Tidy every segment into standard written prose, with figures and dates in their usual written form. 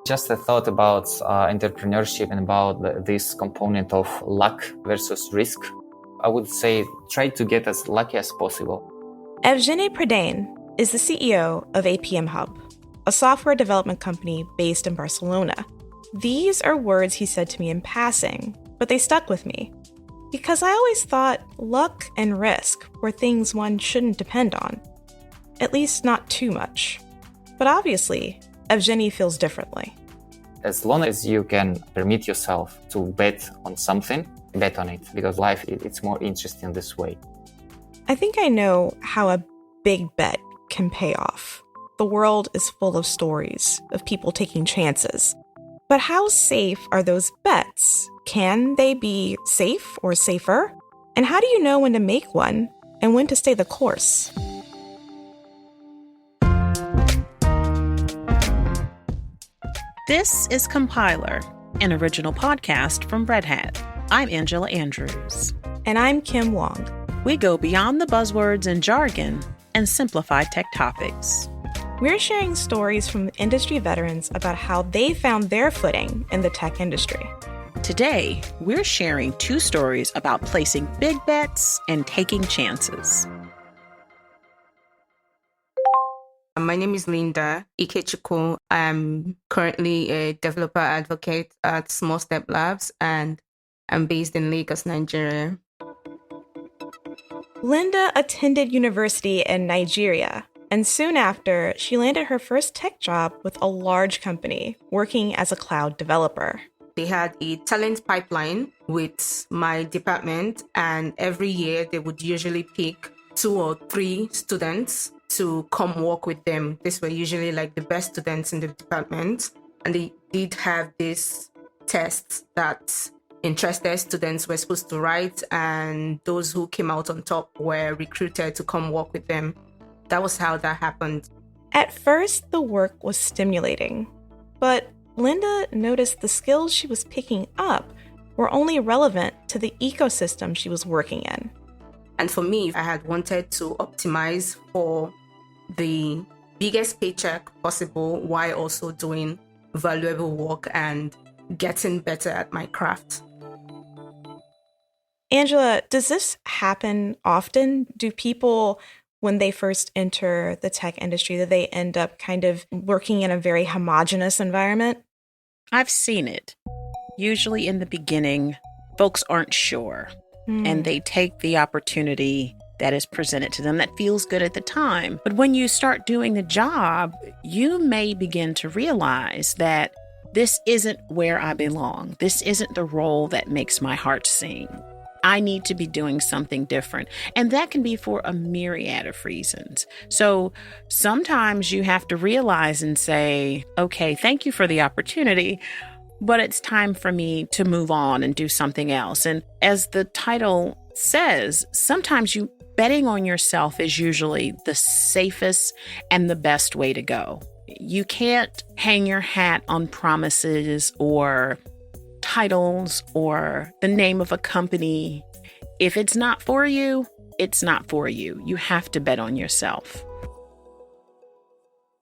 Just a thought about entrepreneurship and about this component of luck versus risk. I would say try to get as lucky as possible. Evgeny Pradane is the CEO of APM Hub, a software development company based in Barcelona. These are words he said to me in passing, but they stuck with me. Because I always thought luck and risk were things one shouldn't depend on. At least not too much. But obviously, Evgeny feels differently. As long as you can permit yourself to bet on something, bet on it, because life it's more interesting this way. I think I know how a big bet can pay off. The world is full of stories of people taking chances. But how safe are those bets? Can they be safe or safer? And how do you know when to make one and when to stay the course? This is Compiler, an original podcast from Red Hat. I'm Angela Andrews. And I'm Kim Wong. We go beyond the buzzwords and jargon and simplify tech topics. We're sharing stories from industry veterans about how they found their footing in the tech industry. Today, we're sharing 2 stories about placing big bets and taking chances. My name is Linda Ikechukwu. I'm currently a developer advocate at Small Step Labs, and I'm based in Lagos, Nigeria. Linda attended university in Nigeria, and soon after, she landed her first tech job with a large company, working as a cloud developer. They had a talent pipeline with my department, and every year they would usually pick 2 or 3 students to come work with them. These were usually like the best students in the department, and they did have this test that interested students were supposed to write, and those who came out on top were recruited to come work with them. That was how that happened. At first, the work was stimulating, but Linda noticed the skills she was picking up were only relevant to the ecosystem she was working in. And for me, I had wanted to optimize for the biggest paycheck possible while also doing valuable work and getting better at my craft. Angela, does this happen often? Do people, when they first enter the tech industry, do they end up kind of working in a very homogenous environment? I've seen it. Usually in the beginning, folks aren't sure, and they take the opportunity that is presented to them that feels good at the time. But when you start doing the job, you may begin to realize that this isn't where I belong. This isn't the role that makes my heart sing. I need to be doing something different. And that can be for a myriad of reasons. So sometimes you have to realize and say, okay, thank you for the opportunity, but it's time for me to move on and do something else. And as the title says, sometimes betting on yourself is usually the safest and the best way to go. You can't hang your hat on promises or titles or the name of a company. If it's not for you, it's not for you. You have to bet on yourself.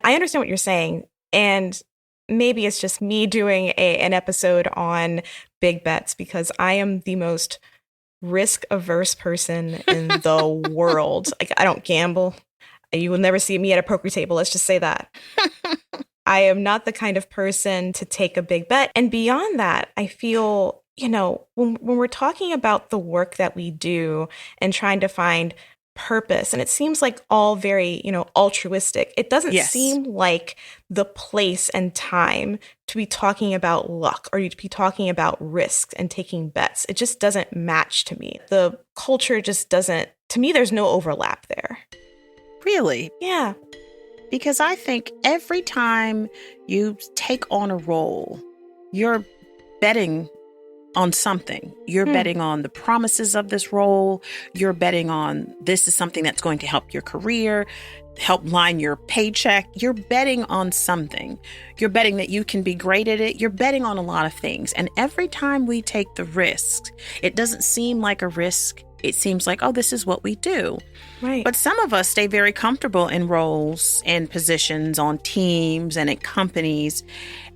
I understand what you're saying, and maybe it's just me doing an episode on big bets because I am the most risk-averse person in the world. Like, I don't gamble. You will never see me at a poker table. Let's just say that. I am not the kind of person to take a big bet. And beyond that, I feel, when we're talking about the work that we do and trying to find purpose, and it seems like all very, altruistic, it doesn't seem like the place and time to be talking about luck or to be talking about risks and taking bets. It just doesn't match to me. The culture just doesn't, to me, there's no overlap there. Really? Yeah. Because I think every time you take on a role, you're betting on something. You're betting on the promises of this role. You're betting on this is something that's going to help your career, help line your paycheck. You're betting on something. You're betting that you can be great at it. You're betting on a lot of things. And every time we take the risk, it doesn't seem like a risk it seems like, oh, this is what we do. Right. But some of us stay very comfortable in roles and positions on teams and in companies,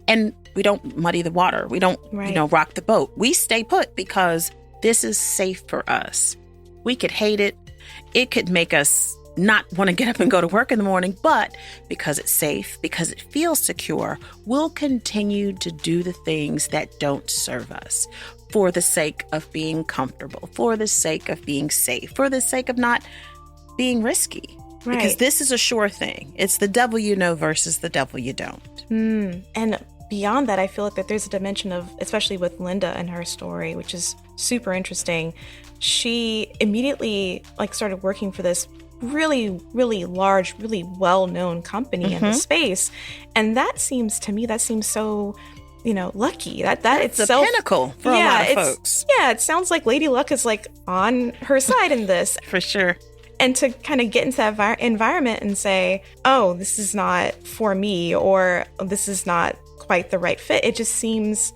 and we don't muddy the water. We don't, rock the boat. We stay put because this is safe for us. We could hate it. It could make us not want to get up and go to work in the morning, but because it's safe, because it feels secure, we'll continue to do the things that don't serve us for the sake of being comfortable, for the sake of being safe, for the sake of not being risky. Right. Because this is a sure thing. It's the devil you know versus the devil you don't. And beyond that, I feel like that there's a dimension of, especially with Linda and her story, which is super interesting. She immediately started working for this really, really large, really well-known company in the space. And that seems so, lucky. That it's itself, a pinnacle for a lot of folks. Yeah, it sounds like Lady Luck is on her side in this. For sure. And to kind of get into that environment and say, oh, this is not for me, or this is not quite the right fit. It seems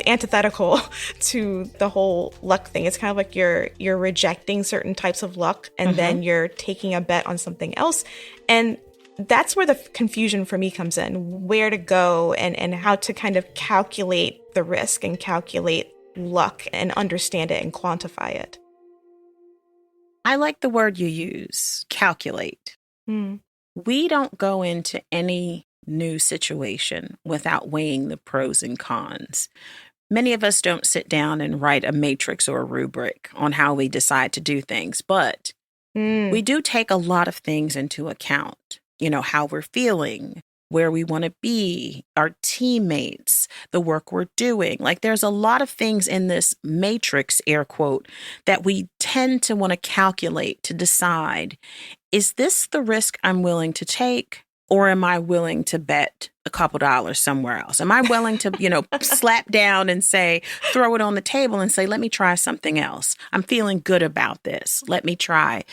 antithetical to the whole luck thing. It's kind of like you're rejecting certain types of luck, and then you're taking a bet on something else. And that's where the confusion for me comes in, where to go and how to kind of calculate the risk and calculate luck and understand it and quantify it. I like the word you use, calculate. We don't go into any new situation without weighing the pros and cons. Many of us don't sit down and write a matrix or a rubric on how we decide to do things, but we do take a lot of things into account. How we're feeling, where we want to be, our teammates, the work we're doing. There's a lot of things in this matrix, air quote, that we tend to want to calculate to decide, is this the risk I'm willing to take? Or am I willing to bet a couple dollars somewhere else? Am I willing to, slap down and throw it on the table and say, let me try something else. I'm feeling good about this. Let me try.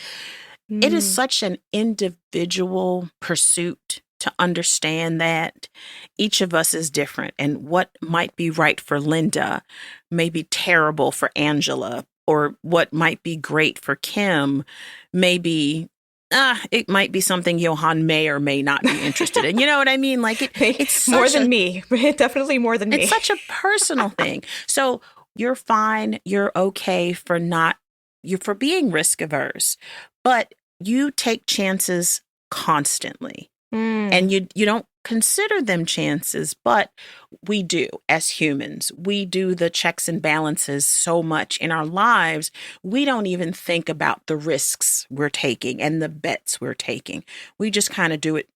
It is such an individual pursuit to understand that each of us is different, and what might be right for Linda may be terrible for Angela, or what might be great for Kim may be it might be something Johan may or may not be interested in. You know what I mean? It's more than me. Definitely more than me. It's such a personal thing. So you're fine. You're okay for being risk averse, but you take chances constantly. And you don't consider them chances, but we do as humans. We do the checks and balances so much in our lives. We don't even think about the risks we're taking and the bets we're taking. We just kind of do it,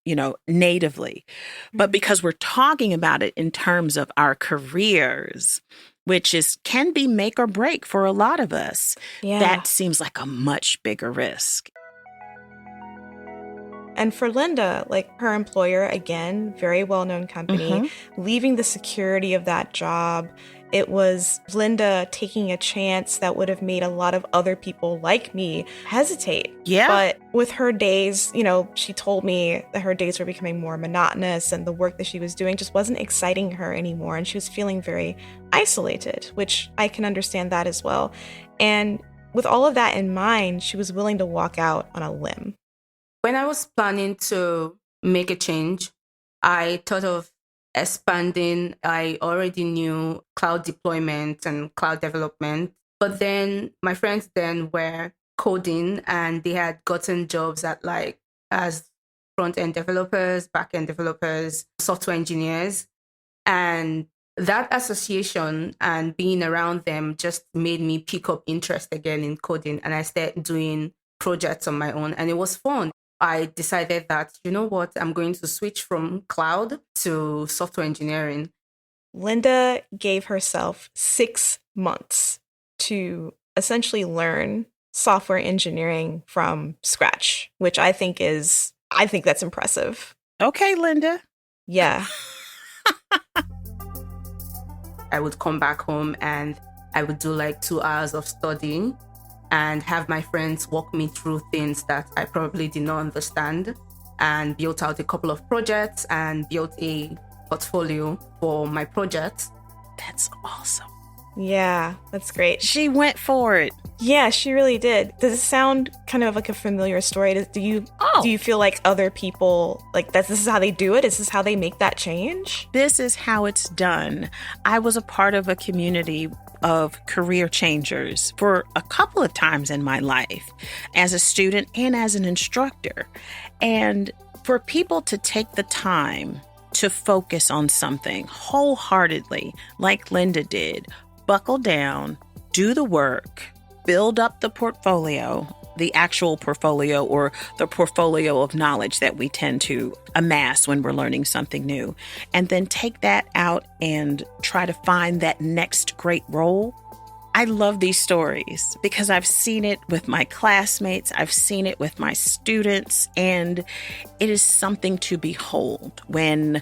natively. But because we're talking about it in terms of our careers, which can be make or break for a lot of us, that seems like a much bigger risk. And for Linda, her employer, again, very well-known company, leaving the security of that job, it was Linda taking a chance that would have made a lot of other people like me hesitate. Yeah. But with her days, she told me that her days were becoming more monotonous, and the work that she was doing just wasn't exciting her anymore. And she was feeling very isolated, which I can understand that as well. And with all of that in mind, she was willing to walk out on a limb. When I was planning to make a change, I thought of expanding. I already knew cloud deployment and cloud development, but then my friends then were coding, and they had gotten jobs as front-end developers, back-end developers, software engineers. And that association and being around them just made me pick up interest again in coding. And I started doing projects on my own, and it was fun. I decided that, I'm going to switch from cloud to software engineering. Linda gave herself 6 months to essentially learn software engineering from scratch, which I think that's impressive. Okay, Linda. Yeah. I would come back home and I would do 2 hours of studying and have my friends walk me through things that I probably did not understand, and built out a couple of projects and built a portfolio for my projects. That's awesome. Yeah, that's great. She went for it. Yeah, she really did. Does it sound kind of like a familiar story? Do you feel like other people like this is how they do it? Is this how they make that change? This is how it's done. I was a part of a community of career changers for a couple of times in my life as a student and as an instructor. And for people to take the time to focus on something wholeheartedly, like Linda did, buckle down, do the work, build up the portfolio, the actual portfolio or the portfolio of knowledge that we tend to amass when we're learning something new, and then take that out and try to find that next great role. I love these stories because I've seen it with my classmates, I've seen it with my students, and it is something to behold when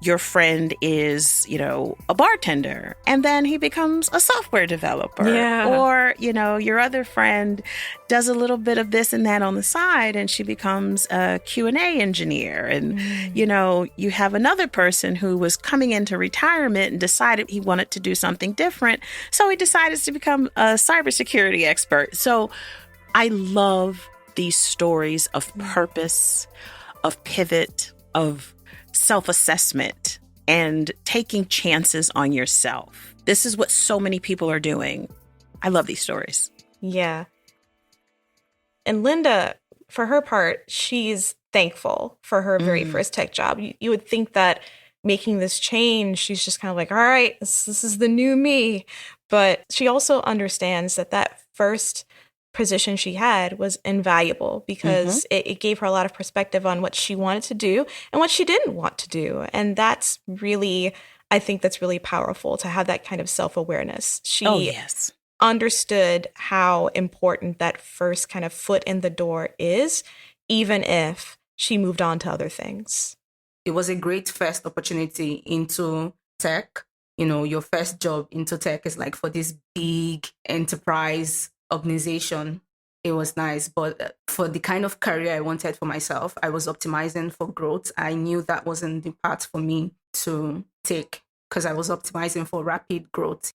your friend is, a bartender and then he becomes a software developer. Yeah. Or, your other friend does a little bit of this and that on the side and she becomes a Q&A engineer. And, you have another person who was coming into retirement and decided he wanted to do something different. So he decided to become a cybersecurity expert. So I love these stories of purpose, of pivot, of self-assessment, and taking chances on yourself. This is what so many people are doing. I love these stories. Yeah. And Linda, for her part, she's thankful for her very first tech job. You would think that making this change, she's just kind of like, all right, this is the new me. But she also understands that first position she had was invaluable because it gave her a lot of perspective on what she wanted to do and what she didn't want to do. And that's really, I think that's really powerful to have that kind of self-awareness. She understood how important that first kind of foot in the door is, even if she moved on to other things. It was a great first opportunity into tech. Your first job into tech is like for this big enterprise organization. It was nice, but for the kind of career I wanted for myself, I was optimizing for growth. I knew that wasn't the path for me to take because I was optimizing for rapid growth.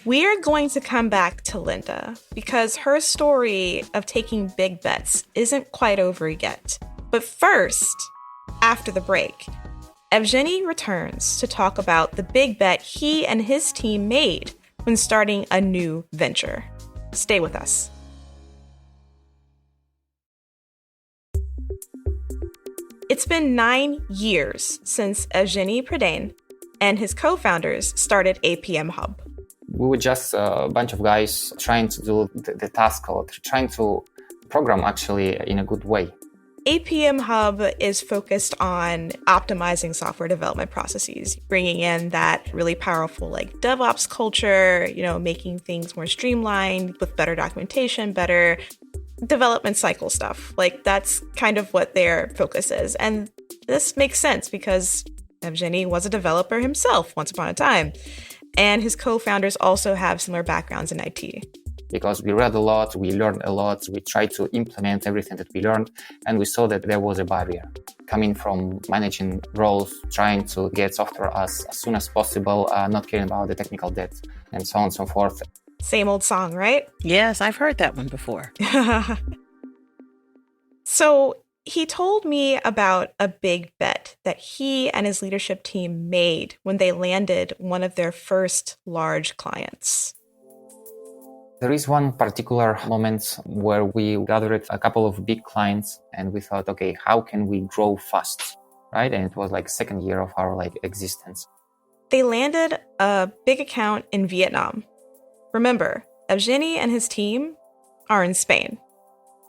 We're going to come back to Linda because her story of taking big bets isn't quite over yet. But first, after the break, Evgeny returns to talk about the big bet he and his team made when starting a new venture. Stay with us. It's been 9 years since Evgeny Pradane and his co-founders started APM Hub. We were just a bunch of guys trying to do the task or trying to program actually in a good way. APM Hub is focused on optimizing software development processes, bringing in that really powerful like DevOps culture, making things more streamlined with better documentation, better development cycle stuff. Like that's kind of what their focus is. And this makes sense because Evgeny was a developer himself once upon a time. And his co-founders also have similar backgrounds in IT. Because we read a lot, we learned a lot, we tried to implement everything that we learned, and we saw that there was a barrier. Coming from managing roles, trying to get software as soon as possible, not caring about the technical debt, and so on and so forth. Same old song, right? Yes, I've heard that one before. So he told me about a big bet that he and his leadership team made when they landed one of their first large clients. There is one particular moment where we gathered a couple of big clients and we thought, okay, how can we grow fast, right? And it was like second year of our existence. They landed a big account in Vietnam. Remember, Evgeny and his team are in Spain.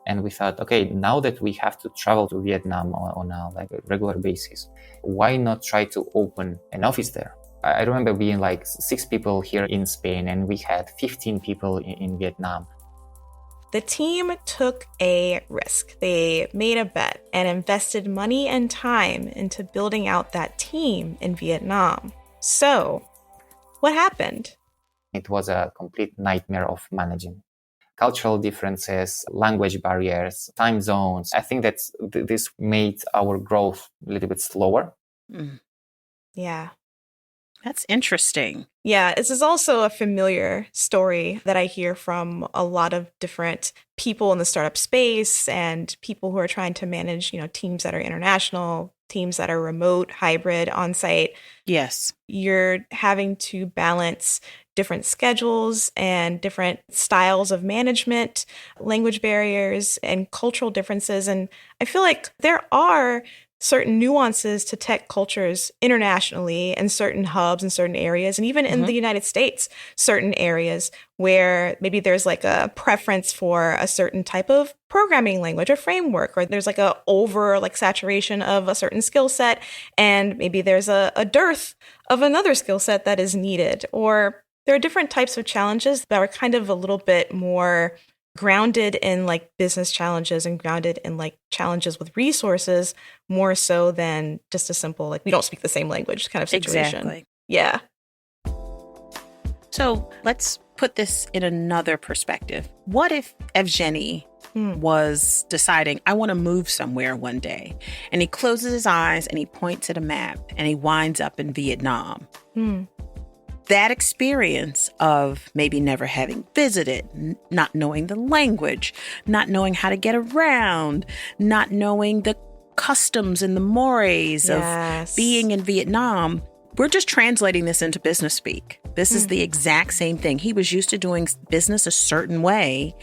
And we thought, okay, now that we have to travel to Vietnam on a regular basis, why not try to open an office there? I remember being 6 people here in Spain and we had 15 people in Vietnam. The team took a risk. They made a bet and invested money and time into building out that team in Vietnam. So, what happened? It was a complete nightmare of managing. Cultural differences, language barriers, time zones. I think that this made our growth a little bit slower. Yeah. That's interesting. Yeah, this is also a familiar story that I hear from a lot of different people in the startup space and people who are trying to manage, teams that are international, teams that are remote, hybrid, on-site. Yes. You're having to balance different schedules and different styles of management, language barriers, and cultural differences. And I feel like there are certain nuances to tech cultures internationally and certain hubs in certain areas, and even in the United States, certain areas where maybe there's like a preference for a certain type of programming language or framework, or there's like a over like saturation of a certain skill set, and maybe there's a dearth of another skill set that is needed. Or there are different types of challenges that are kind of a little bit more grounded in like business challenges and grounded in like challenges with resources more so than just a simple like we don't speak the same language kind of situation. Exactly. Yeah. So let's put this in another perspective. What if Evgeny was deciding, I want to move somewhere one day, and he closes his eyes and he points at a map and he winds up in Vietnam? That experience of maybe never having visited, not knowing the language, not knowing how to get around, not knowing the customs and the mores of being in Vietnam. We're just translating this into business speak. This is the exact same thing. He was used to doing business a certain way,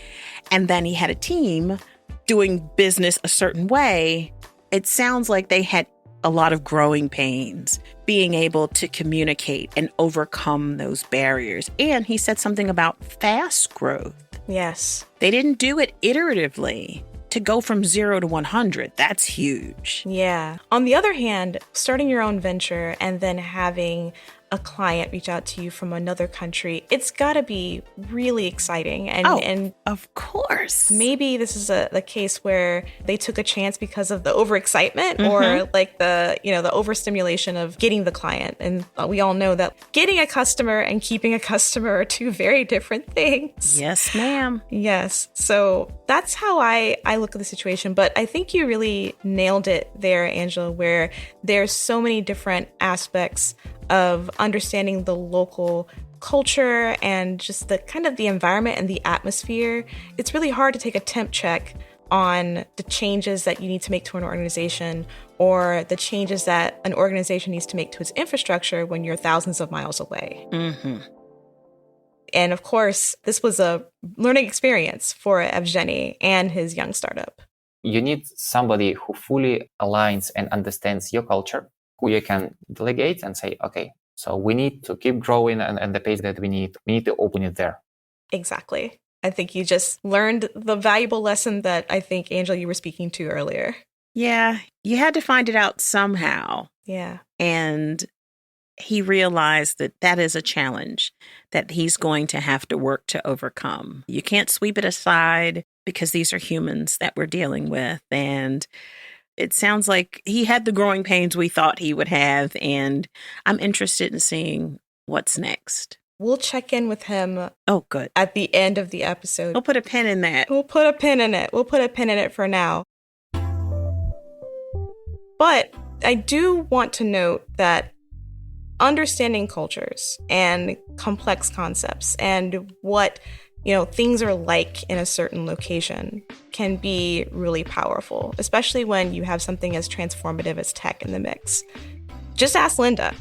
and then he had a team doing business a certain way. It sounds like they had a lot of growing pains, being able to communicate and overcome those barriers. And he said something about fast growth. Yes. They didn't do it iteratively. To go from 0 to 100, that's huge. Yeah. On the other hand, starting your own venture and then having a client reach out to you from another country, it's got to be really exciting. And of course. Maybe this is the case where they took a chance because of the overexcitement or like the overstimulation of getting the client. And we all know that getting a customer and keeping a customer are two very different things. Yes, ma'am. Yes. So that's how I look at the situation. But I think you really nailed it there, Angela, where there's so many different aspects of understanding the local culture and just the kind of the environment and the atmosphere. It's really hard to take a temp check on the changes that you need to make to an organization or the changes that an organization needs to make to its infrastructure when you're thousands of miles away. And of course, this was a learning experience for Evgeny and his young startup. You need somebody who fully aligns and understands your culture, who you can delegate and say, okay, so we need to keep growing and the pace that we need to open it there. Exactly. I think you just learned the valuable lesson that I think, Angela, you were speaking to earlier. Yeah, you had to find it out somehow. Yeah. And he realized that that is a challenge that he's going to have to work to overcome. You can't sweep it aside because these are humans that we're dealing with. And it sounds like he had the growing pains we thought he would have, and I'm interested in seeing what's next. We'll check in with him. Oh, good. At the end of the episode. We'll put a pin in that. We'll put a pin in it for now. But I do want to note that understanding cultures and complex concepts and what things are like in a certain location can be really powerful, especially when you have something as transformative as tech in the mix. Just ask Linda,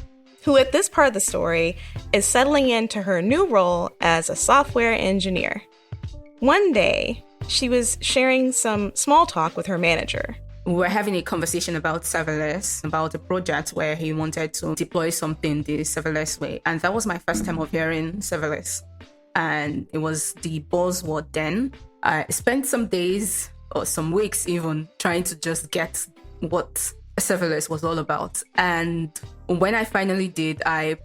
who at this part of the story is settling into her new role as a software engineer. One day, she was sharing some small talk with her manager. We were having a conversation about serverless, about a project where he wanted to deploy something the serverless way. And that was my first time of hearing serverless. And it was the buzzword then. I spent some days or some weeks even trying to just get what serverless was all about. And when I finally did, I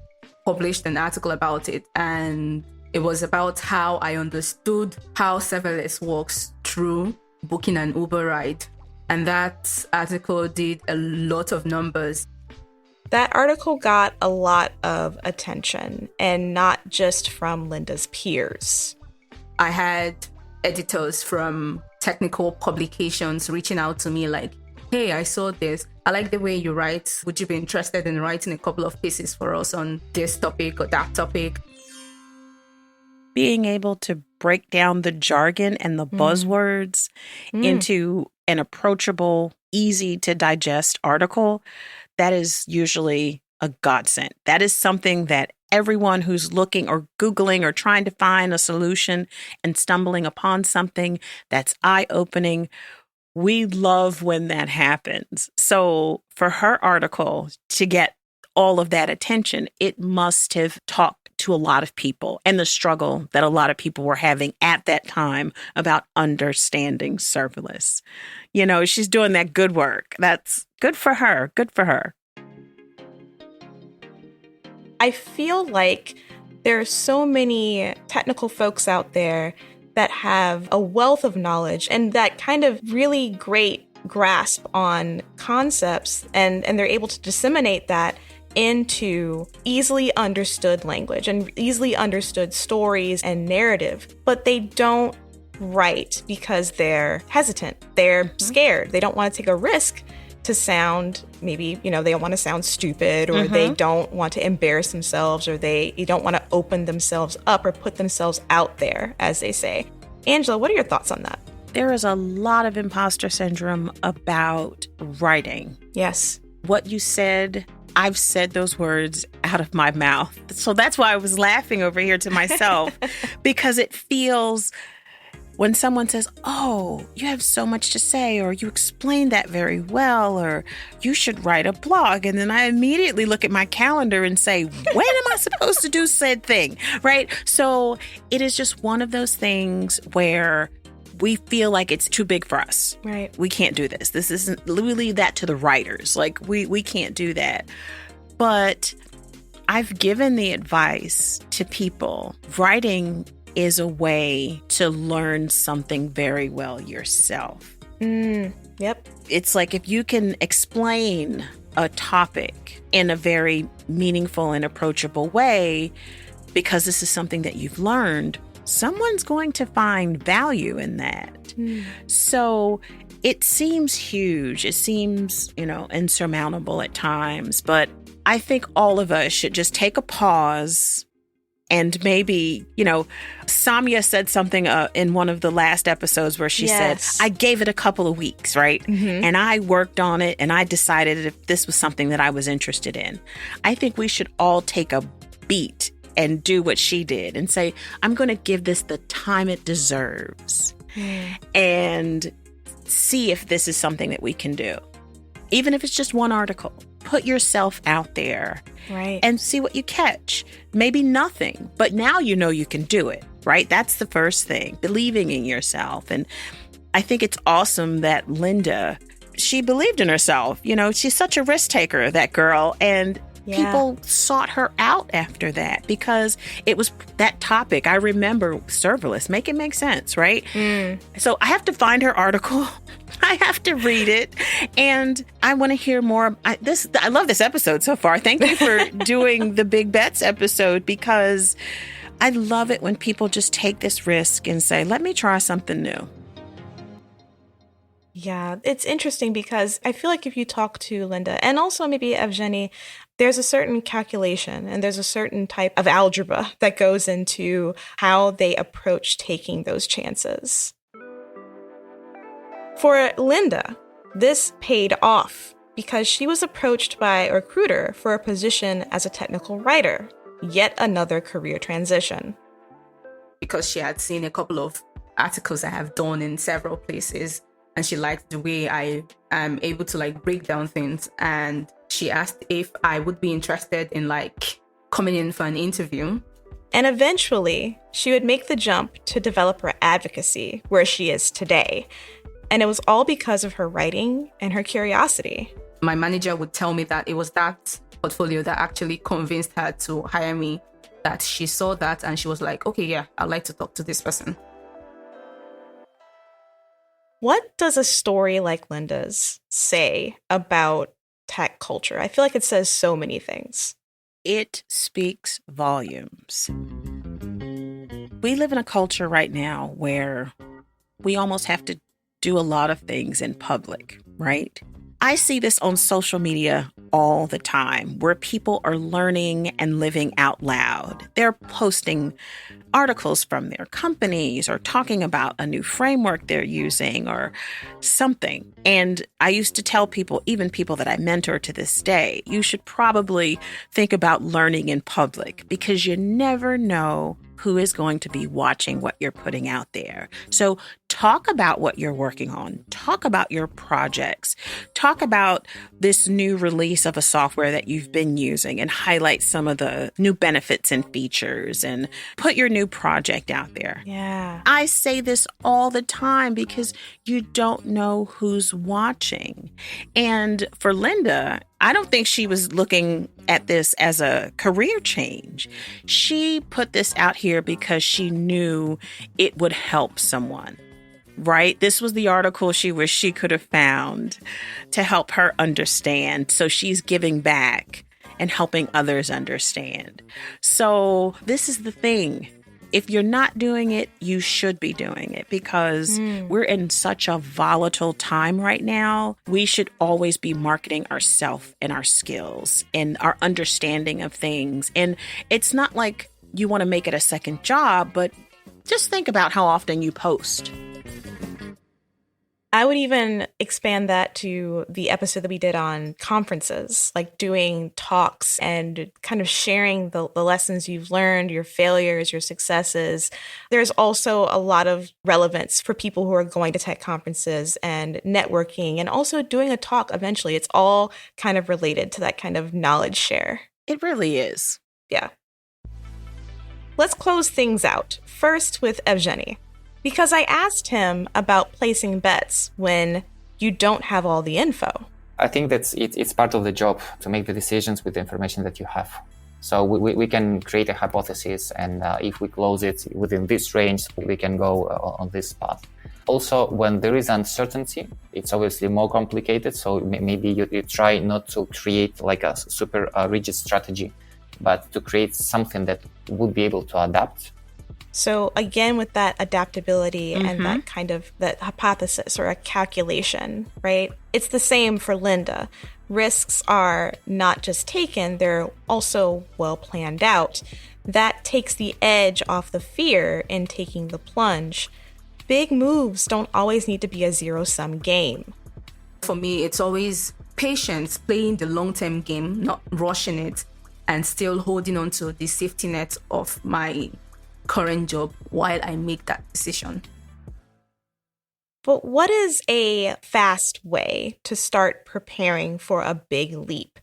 published an article about it. And it was about how I understood how serverless works through booking an Uber ride. And that article did a lot of numbers. That article got a lot of attention, and not just from Linda's peers. I had editors from technical publications reaching out to me like, hey, I saw this. I like the way you write. Would you be interested in writing a couple of pieces for us on this topic or that topic? Being able to break down the jargon and the buzzwords into an approachable, easy to digest article, that is usually a godsend. That is something that everyone who's looking or Googling or trying to find a solution and stumbling upon something that's eye-opening, we love when that happens. So for her article to get all of that attention, it must have talked to a lot of people and the struggle that a lot of people were having at that time about understanding serverless. You know, she's doing that good work. That's good for her. Good for her. I feel like there are so many technical folks out there that have a wealth of knowledge and that kind of really great grasp on concepts, and they're able to disseminate that into easily understood language and easily understood stories and narrative, but they don't write because they're hesitant. They're scared. They don't want to take a risk to sound, maybe, they don't want to sound stupid, or they don't want to embarrass themselves, or they don't want to open themselves up or put themselves out there, as they say. Angela, what are your thoughts on that? There is a lot of imposter syndrome about writing. Yes. What you said, I've said those words out of my mouth. So that's why I was laughing over here to myself, because it feels, when someone says, oh, you have so much to say, or you explained that very well, or you should write a blog. And then I immediately look at my calendar and say, when am I supposed to do said thing? Right? So it is just one of those things where we feel like it's too big for us. Right. We can't do this. This isn't, we leave that to the writers. Like we can't do that. But I've given the advice to people. Writing is a way to learn something very well yourself. Yep. It's like if you can explain a topic in a very meaningful and approachable way, because this is something that you've learned, someone's going to find value in that. So it seems huge. It seems, insurmountable at times. But I think all of us should just take a pause. And maybe, Samya said something in one of the last episodes where she said, I gave it a couple of weeks, right? And I worked on it and I decided if this was something that I was interested in. I think we should all take a beat and do what she did and say, I'm going to give this the time it deserves and see if this is something that we can do. Even if it's just one article. Put yourself out there, right, and see what you catch. Maybe nothing, but now you can do it, right? That's the first thing, believing in yourself. And I think it's awesome that Linda, she believed in herself. She's such a risk taker, that girl. And people sought her out after that because it was that topic. I remember serverless. Make it make sense, right? So I have to find her article. I have to read it. And I want to hear more. I love this episode so far. Thank you for doing the Big Bets episode, because I love it when people just take this risk and say, let me try something new. Yeah, it's interesting because I feel like if you talk to Linda and also maybe Evgeny, there's a certain calculation and there's a certain type of algebra that goes into how they approach taking those chances. For Linda, this paid off because she was approached by a recruiter for a position as a technical writer, yet another career transition. Because she had seen a couple of articles I have done in several places, and she liked the way I am able to break down things. And she asked if I would be interested in coming in for an interview. And eventually, she would make the jump to developer advocacy, where she is today. And it was all because of her writing and her curiosity. My manager would tell me that it was that portfolio that actually convinced her to hire me, that she saw that and she was like, okay, yeah, I'd like to talk to this person. What does a story like Linda's say about tech culture? I feel like it says so many things. It speaks volumes. We live in a culture right now where we almost have to do a lot of things in public, right? I see this on social media all the time where people are learning and living out loud. They're posting articles from their companies or talking about a new framework they're using or something. And I used to tell people, even people that I mentor to this day, you should probably think about learning in public because you never know who is going to be watching what you're putting out there. So talk about what you're working on. Talk about your projects. Talk about this new release of a software that you've been using and highlight some of the new benefits and features and put your new project out there. Yeah. I say this all the time because you don't know who's watching. And for Linda, I don't think she was looking at this as a career change. She put this out here because she knew it would help someone. Right? This was the article she wished she could have found to help her understand. So she's giving back and helping others understand. So this is the thing. If you're not doing it, you should be doing it because we're in such a volatile time right now. We should always be marketing ourselves and our skills and our understanding of things. And it's not like you want to make it a second job, but just think about how often you post. I would even expand that to the episode that we did on conferences, like doing talks and kind of sharing the lessons you've learned, your failures, your successes. There's also a lot of relevance for people who are going to tech conferences and networking and also doing a talk eventually. It's all kind of related to that kind of knowledge share. It really is. Yeah. Let's close things out. First with Evgeny. Because I asked him about placing bets when you don't have all the info. I think it's part of the job to make the decisions with the information that you have. So we can create a hypothesis, and if we close it within this range, we can go on this path. Also, when there is uncertainty, it's obviously more complicated. So maybe you try not to create like a super rigid strategy, but to create something that would be able to adapt. So again, with that adaptability and that kind of that hypothesis or a calculation, right? It's the same for Linda. Risks are not just taken, they're also well planned out. That takes the edge off the fear in taking the plunge. Big moves don't always need to be a zero-sum game. For me, it's always patience, playing the long-term game, not rushing it, and still holding on to the safety net of my current job while I make that decision. But what is a fast way to start preparing for a big leap?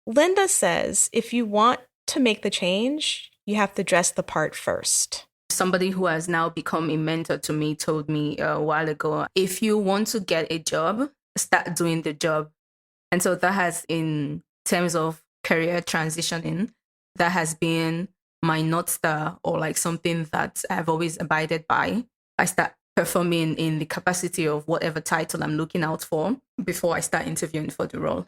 Linda says if you want to make the change, you have to dress the part first. Somebody who has now become a mentor to me told me a while ago, if you want to get a job, start doing the job. And so that has, in terms of career transitioning, that has been my North Star, or like something that I've always abided by. I start performing in the capacity of whatever title I'm looking out for before I start interviewing for the role.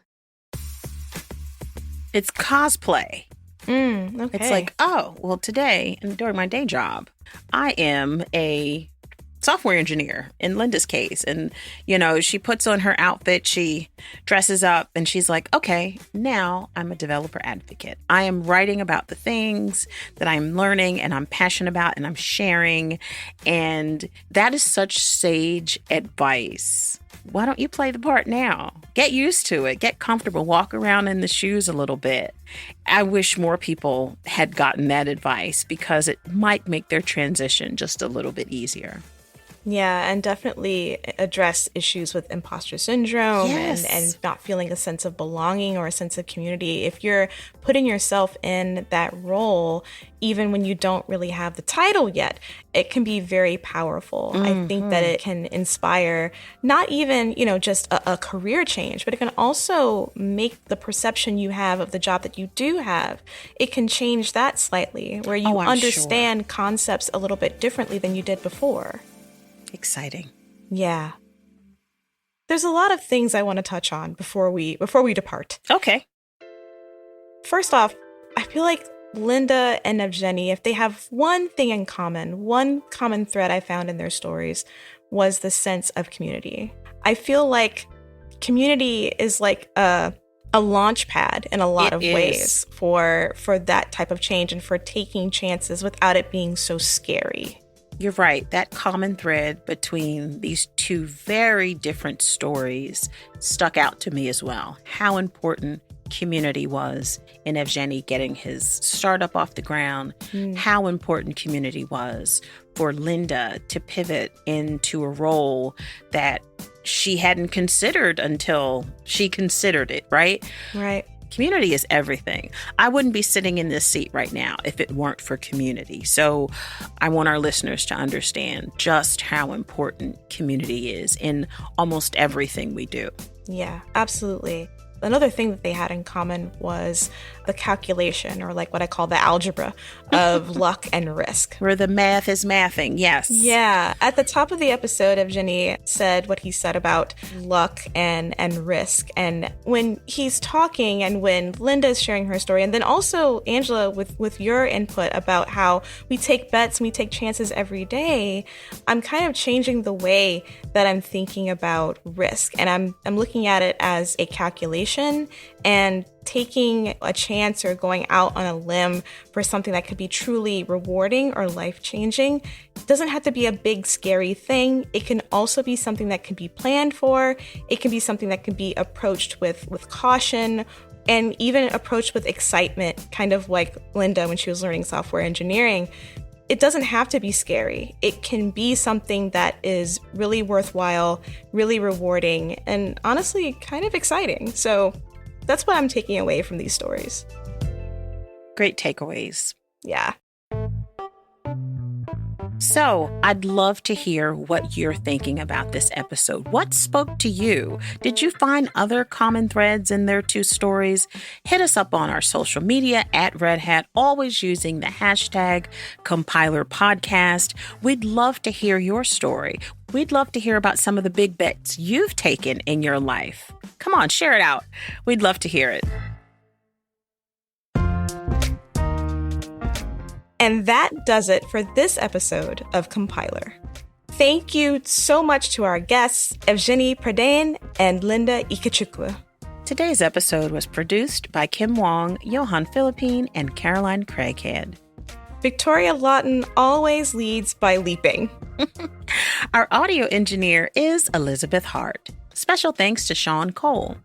It's cosplay. Okay. It's like, oh, well, today and during my day job, I am a software engineer in Linda's case. And, you know, she puts on her outfit, she dresses up, and she's like, okay, now I'm a developer advocate. I am writing about the things that I'm learning and I'm passionate about and I'm sharing. And that is such sage advice. Why don't you play the part now? Get used to it. Get comfortable. Walk around in the shoes a little bit. I wish more people had gotten that advice because it might make their transition just a little bit easier. Yeah, and definitely address issues with imposter syndrome and not feeling a sense of belonging or a sense of community. If you're putting yourself in that role, even when you don't really have the title yet, it can be very powerful. I think that it can inspire not even, just a career change, but it can also make the perception you have of the job that you do have. It can change that slightly, where you understand concepts a little bit differently than you did before. Exciting. Yeah. There's a lot of things I want to touch on before we depart. Okay. First off, I feel like Linda and Evgeny, if they have one thing in common, one common thread I found in their stories was the sense of community. I feel like community is like a launch pad in a lot of ways for that type of change and for taking chances without it being so scary. You're right. That common thread between these two very different stories stuck out to me as well. How important community was in Evgeny getting his startup off the ground, how important community was for Linda to pivot into a role that she hadn't considered until she considered it, right? Right. Community is everything. I wouldn't be sitting in this seat right now if it weren't for community. So I want our listeners to understand just how important community is in almost everything we do. Yeah, absolutely. Another thing that they had in common was the calculation, or like what I call the algebra of luck and risk. Where the math is mathing, yes. Yeah. At the top of the episode, Evgeny said what he said about luck and risk. And when he's talking and when Linda's sharing her story, and then also Angela with your input about how we take bets and we take chances every day, I'm kind of changing the way that I'm thinking about risk. And I'm looking at it as a calculation and taking a chance or going out on a limb for something that could be truly rewarding or life-changing. It doesn't have to be a big, scary thing. It can also be something that can be planned for. It can be something that can be approached with caution and even approached with excitement, kind of like Linda when she was learning software engineering. It doesn't have to be scary. It can be something that is really worthwhile, really rewarding, and honestly kind of exciting. So that's what I'm taking away from these stories. Great takeaways. Yeah. So I'd love to hear what you're thinking about this episode. What spoke to you? Did you find other common threads in their two stories? Hit us up on our social media at Red Hat, always using the hashtag #CompilerPodcast. We'd love to hear your story. We'd love to hear about some of the big bets you've taken in your life. Come on, share it out. We'd love to hear it. And that does it for this episode of Compiler. Thank you so much to our guests, Evgeny Perdain and Linda Ikechukwu. Today's episode was produced by Kim Wong, Johan Philippine, and Caroline Craighead. Victoria Lawton always leads by leaping. Our audio engineer is Elizabeth Hart. Special thanks to Sean Cole.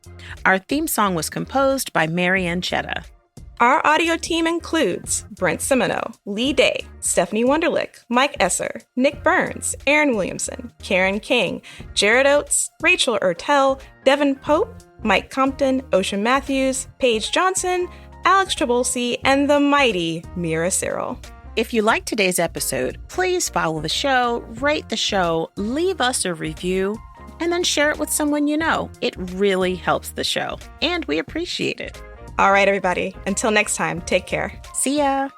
Our theme song was composed by Marianne Chetta. Our audio team includes Brent Semino, Lee Day, Stephanie Wunderlich, Mike Esser, Nick Burns, Aaron Williamson, Karen King, Jared Oates, Rachel Ertel, Devin Pope, Mike Compton, Ocean Matthews, Paige Johnson, Alex Trabolsi, and the mighty Mira Cyril. If you liked today's episode, please follow the show, rate the show, leave us a review, and then share it with someone you know. It really helps the show, and we appreciate it. All right, everybody. Until next time, take care. See ya.